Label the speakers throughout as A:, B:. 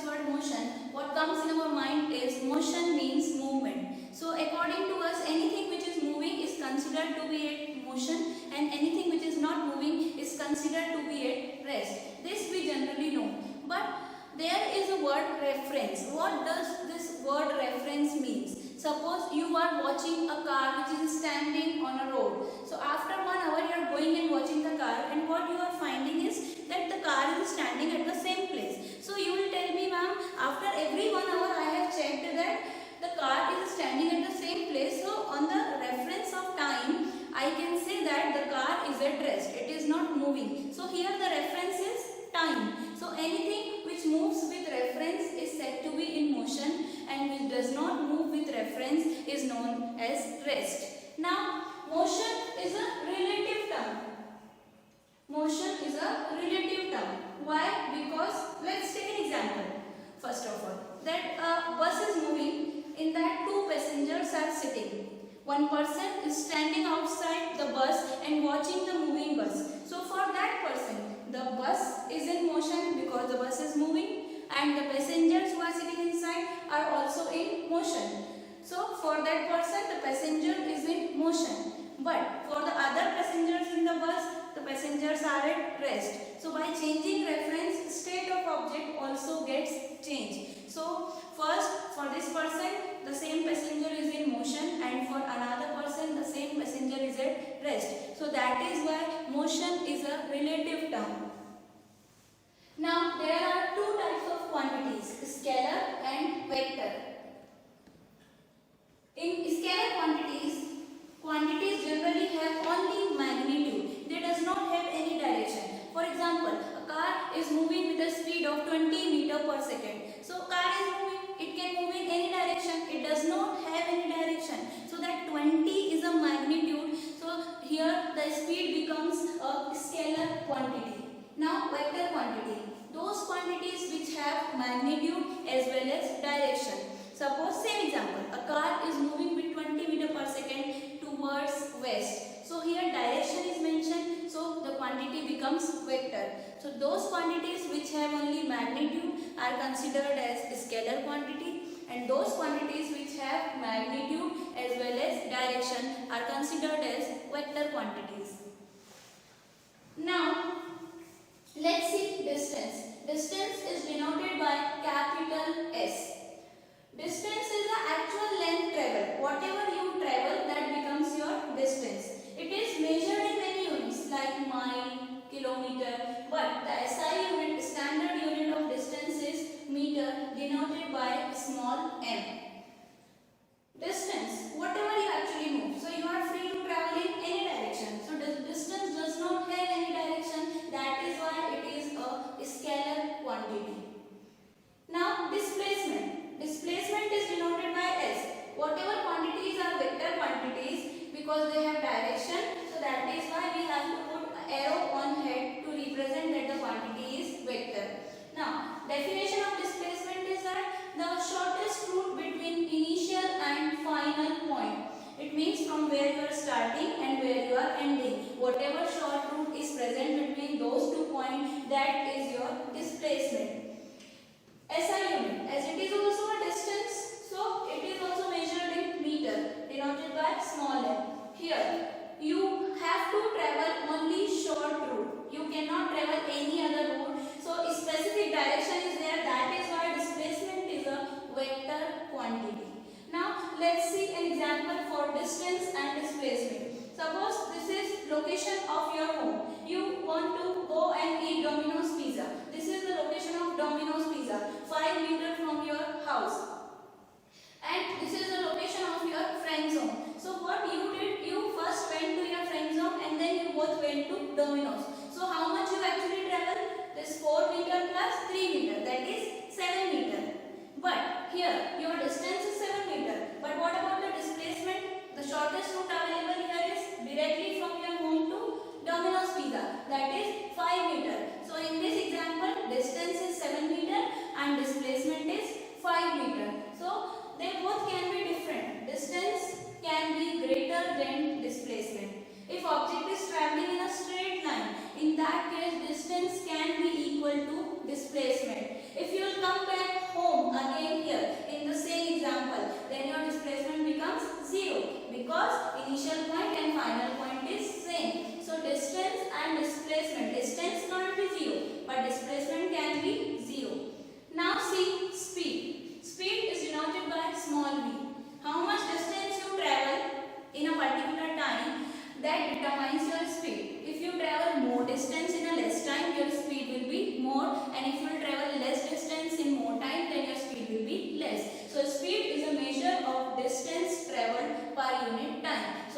A: this word motion, what comes in our mind is motion means movement. So according to us, anything which is moving is considered to be at motion, and anything which is not moving is considered to be at rest. This we generally know. But there is a word reference. What does this word reference means? Suppose you are watching a car which is standing on a road. So after 1 hour you are going and watching the car, and what you are finding is that the car is standing at the same place. So you will tell me, ma'am, after every 1 hour I have checked that the car is standing at the same place. So on the reference of time, I can say that the car is at rest. It is not moving. So here the reference is time. So anything which moves with reference is said to be in motion, and which does not move with reference is known as rest. Now, motion is a relative term. Motion is a relative term. Why? Because let's take an example. First of all, that a bus is moving, in that 2 passengers are sitting. One person is standing outside the bus and watching the moving bus. So for that person, the bus is in motion because the bus is moving, and the passengers who are sitting inside are also in motion. So for that person, the passenger is in motion. But for the other passengers in the bus, the passengers are at rest. So by changing reference, state of object also gets changed. So first, for this person, the same passenger is in motion, and for another person, the same passenger is at rest. So that is why motion is a relative term. Now there are 2 types of quantities, scalar and vector. In scalar quantities, quantities generally have only magnitude. They does not have any direction. For example, a car is moving with a speed of 20 meters per second. So car is moving, it can move in any direction. It does not have any direction. So that 20 is a magnitude. So here the speed becomes a scalar quantity. Now vector quantity. Those quantities which have magnitude as well as direction. Suppose same example, a car is moving with 20 meters per second towards west. So here direction is mentioned, so the quantity becomes vector. So those quantities which have only magnitude are considered as scalar quantity, and those quantities which have magnitude as well as direction are considered as vector quantities. Now let's see distance. Distance is denoted by capital S. Distance is the actual length traveled. Whatever you travel, that becomes your distance. It is measured in many units like mile, kilometer, but the SI unit, standard unit of distance, is meter, denoted by small m. Distance, whatever you actually move. So you are free to travel in any direction. So the distance does not have any direction. That is why it is a scalar quantity. Now displacement. Displacement is denoted by S. Whatever quantities are vector quantities because they have direction. So that is why we have to put an arrow on head to represent that the quantity is vector. Now definition of displacement is that the shortest route between initial and final point. It means from where you are starting and where you are ending. Whatever short route is present between those 2 points, that is your displacement. SI unit, as it is also a distance, so it is also measured in meter, denoted by small m. Here, you have to travel only short route. You cannot travel any other route. So specific direction is there. That is why displacement is a vector quantity. Now let's see an example for distance and displacement. Suppose this is location of your home. You want to go and eat Domino's pizza. This is the location of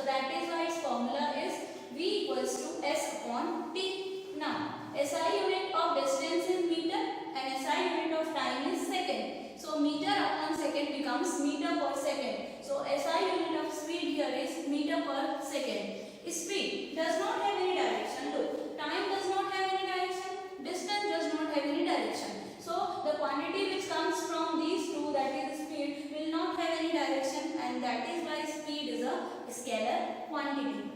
A: So that is why its formula is V equals to S upon T. Now, SI unit of distance is meter and SI unit of time is second. So meter upon second becomes meter per second. So SI unit of speed here is meter per second. Speed does not have any direction. Look, time does not have any direction. Distance does not have any direction. So the quantity which comes from these two, that is speed, will not have any direction, and that is why speed is a scalar quantity.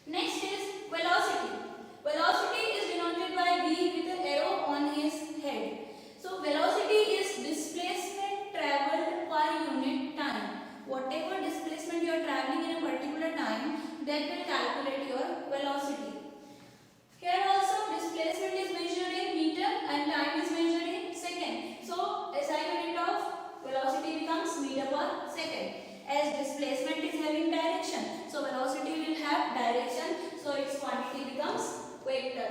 A: Next is velocity. Velocity is denoted by V with an arrow on his head. So velocity is displacement traveled per unit time. Whatever displacement you are traveling in a particular time, that will calculate your velocity. Here also displacement is measured in meter and time is measured in second. So SI unit of velocity becomes meter per second. As displacement is having direction, so velocity will have direction, so its quantity becomes vector.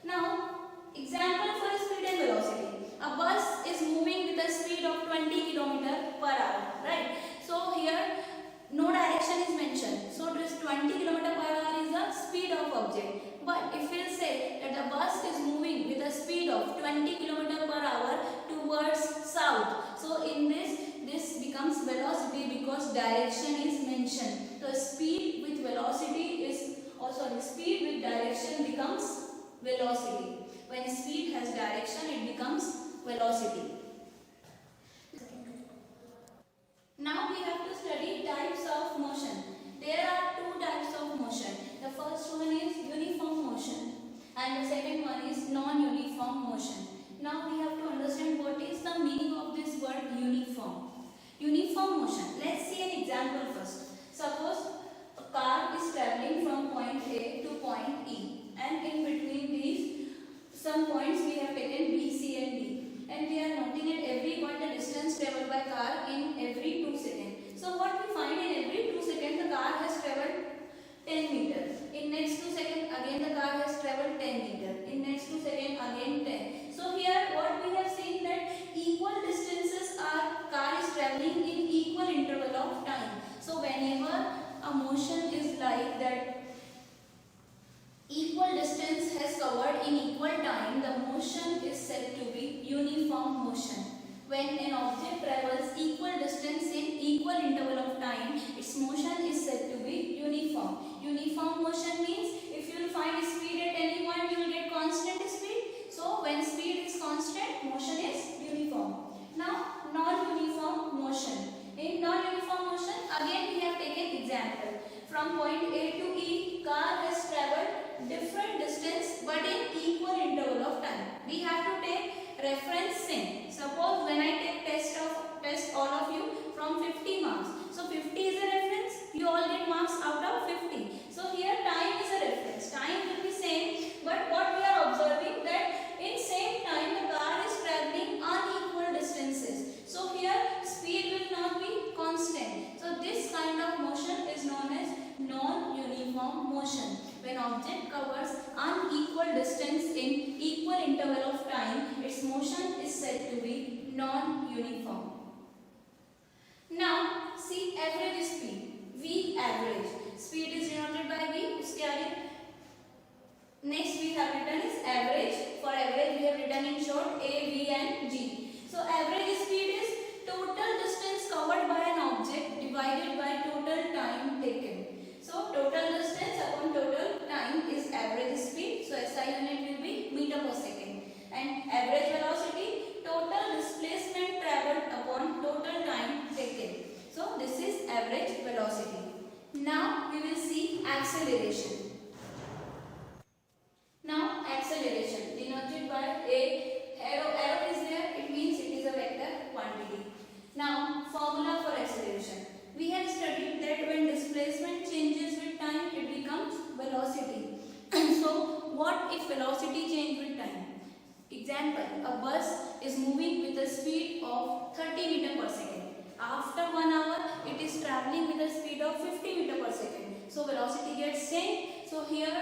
A: Now, example for speed and velocity. A bus is moving with a speed of 20 km per hour, right? So here no direction is mentioned. So this 20 km per hour is the speed of object. But if we will say that the bus is moving with a speed of 20 km per hour towards south, so in this becomes velocity because direction is mentioned. So speed with velocity is, speed with direction becomes velocity. When speed has direction, it becomes velocity. Now we have to study types of motion. There are two types of motion. The first one is uniform motion and the second one is non-uniform motion. Now we have to understand what is the meaning of this word uniform. Uniform motion. Let's see an example first. Suppose a car is traveling from point A to point E, and in between these some points we have taken B, C and D, and we are noting at every point the distance travelled by car in every 2 seconds. So what we find, in every 2 seconds the car has travelled 10 meters. In next 2 seconds again the car has travelled 10 meters. In next 2 seconds again 10. So here what we have seen that equal distances are car is travelling in equal interval of time. So whenever a motion is like that, equal distance has covered in equal time, the motion is said to be uniform motion. When an object travels equal distance in equal interval of time, its motion is said to be uniform. Uniform motion means if you will find speed at any point, you will get constant speed. So when speed is constant, motion is uniform. Now non-uniform motion. In non-uniform motion, again we have taken example. From point A to E, car has travelled different distance but in equal interval of time. We have to take reference same. Suppose when I take test all of you from 50 marks. So 50 is a reference, you all get marks out of 50. So here time is a reference. Time will be same, but what we are observing that in same time the car is travelling unequal distances. So here speed will not be constant. So this kind of motion is known as non-uniform motion. When object covers unequal distance in equal interval of time, its motion is said to be non-uniform. Now see average speed. V average. Speed is denoted by V. Uske aage next we have written is average. For average we have written in short A, V and G. So average speed is total distance covered by an object divided by total time taken. So total distance upon total time is average speed. So SI unit will be meter per second. And average velocity, total displacement travelled upon total time taken. So this is average velocity. Now we will see acceleration. Now acceleration denoted by a arrow is there, it means it is a vector quantity. Now formula for acceleration. We have studied that when displacement changes with time, it becomes velocity. So what if velocity changes with time? Example, a bus is moving with a speed of 30 meter per second. After 1 hour, it is travelling with a speed of 50 meter per second. So velocity gets changed. So here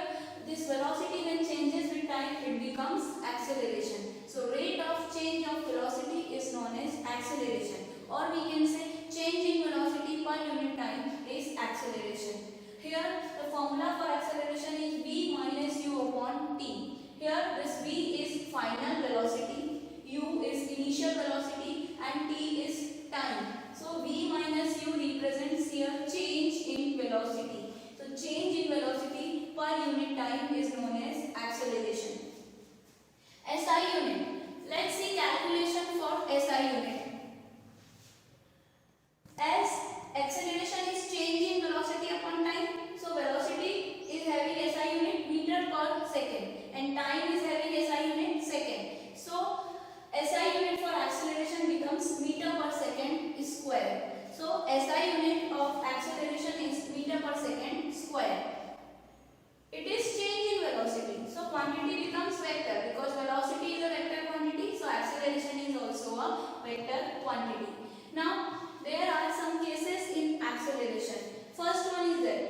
A: this velocity when changes with time, it becomes acceleration. So rate of change of velocity is known as acceleration, or we can say change in velocity per unit time is acceleration. Here the formula for acceleration is v minus u upon t. Here this v is final velocity, u is initial velocity and t is time. So v minus u represents here change in velocity. So change in velocity per unit time is known as acceleration. SI unit. Let's see calculation for SI unit. As acceleration is change in velocity upon time, so velocity is having SI unit meter per second and time is having SI unit second. So SI unit for acceleration becomes meter per second square. So SI unit of acceleration is meter per second square. It is change in velocity. So quantity becomes vector because velocity is a vector quantity. So acceleration is also a vector quantity. Now there are some cases in acceleration. First one is that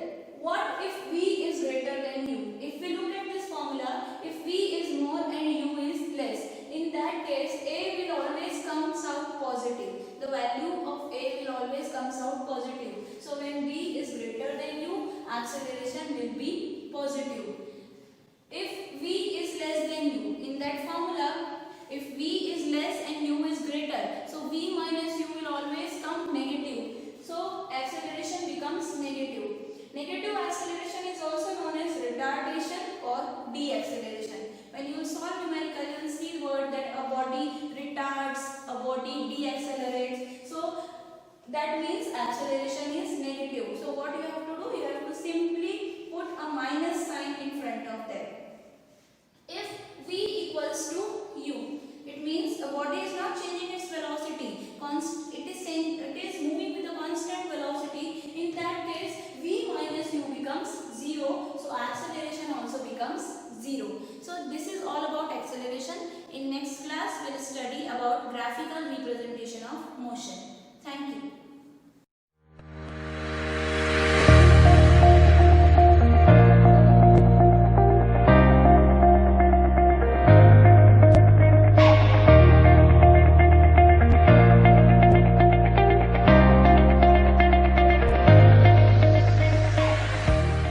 A: what if v is greater than u? If we look at this formula, if v is more and u is less, in that case a will always comes out positive. The value of a will always comes out positive. So when v is greater than u, acceleration will be positive. If v is less than u, in that formula, if v is less and u is greater, so v minus u will always come negative. So acceleration becomes negative. Negative acceleration is also known as retardation or deceleration. When you solve numerical, you will see the word that a body retards, a body deaccelerates. So that means acceleration is negative. So what you have to do? You have to simply put a minus sign in front of that. If v equals to u, it means a body is not changing its velocity. It is moving with a constant velocity. In that case, v minus u becomes 0. So acceleration also becomes 0. So this is all about acceleration. In next class, we will study about graphical representation of motion. Thank you.